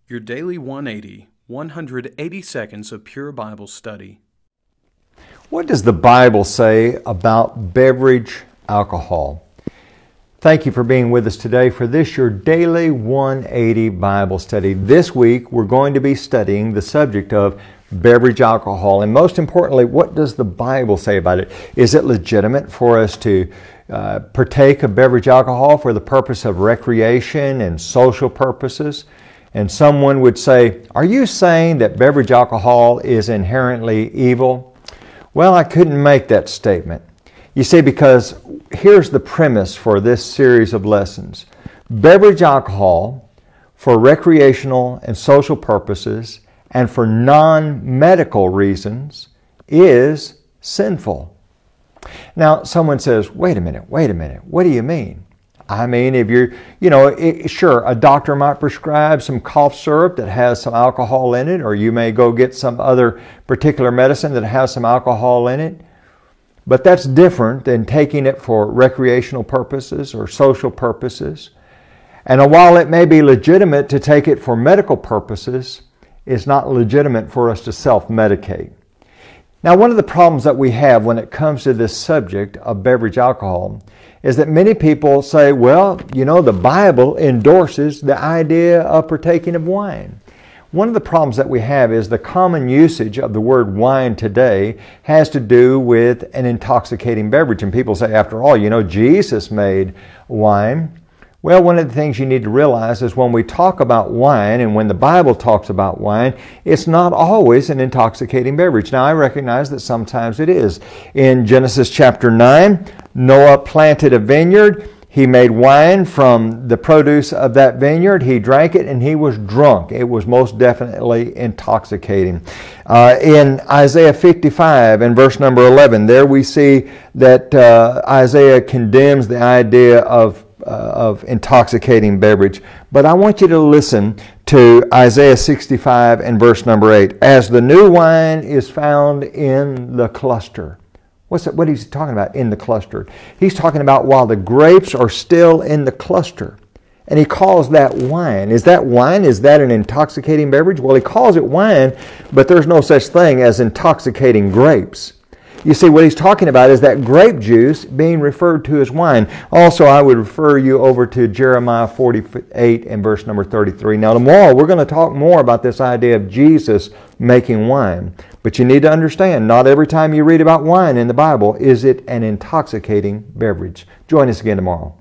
Your Daily 180, 180 seconds of pure Bible study. What does the Bible say about beverage alcohol? Thank you for being with us today for this, your Daily 180 Bible study. This week, we're going to be studying the subject of beverage alcohol. And most importantly, what does the Bible say about it? Is it legitimate for us to partake of beverage alcohol for the purpose of recreation and social purposes? And someone would say, are you saying that beverage alcohol is inherently evil? Well, I couldn't make that statement. You see, because here's the premise for this series of lessons. Beverage alcohol for recreational and social purposes and for non-medical reasons is sinful. Now, someone says, wait a minute, what do you mean? I mean, if you're, sure, a doctor might prescribe some cough syrup that has some alcohol in it, or you may go get some other particular medicine that has some alcohol in it. But that's different than taking it for recreational purposes or social purposes. And while it may be legitimate to take it for medical purposes, it's not legitimate for us to self-medicate. Now, one of the problems that we have when it comes to this subject of beverage alcohol is that many people say, well, the Bible endorses the idea of partaking of wine. One of the problems that we have is the common usage of the word wine today has to do with an intoxicating beverage. And people say, after all, Jesus made wine. Well, one of the things you need to realize is when we talk about wine and when the Bible talks about wine, it's not always an intoxicating beverage. Now, I recognize that sometimes it is. In Genesis chapter 9, Noah planted a vineyard. He made wine from the produce of that vineyard. He drank it and he was drunk. It was most definitely intoxicating. In Isaiah 55 and verse number 11, there we see that Isaiah condemns the idea of intoxicating beverage. But I want you to listen to Isaiah 65 and verse number 8. As the new wine is found in the cluster. What is he talking about in the cluster? He's talking about while the grapes are still in the cluster. And he calls that wine. Is that wine? Is that an intoxicating beverage? Well, he calls it wine, but there's no such thing as intoxicating grapes. You see, what he's talking about is that grape juice being referred to as wine. Also, I would refer you over to Jeremiah 48 and verse number 33. Now, tomorrow we're going to talk more about this idea of Jesus making wine. But you need to understand, not every time you read about wine in the Bible is it an intoxicating beverage. Join us again tomorrow.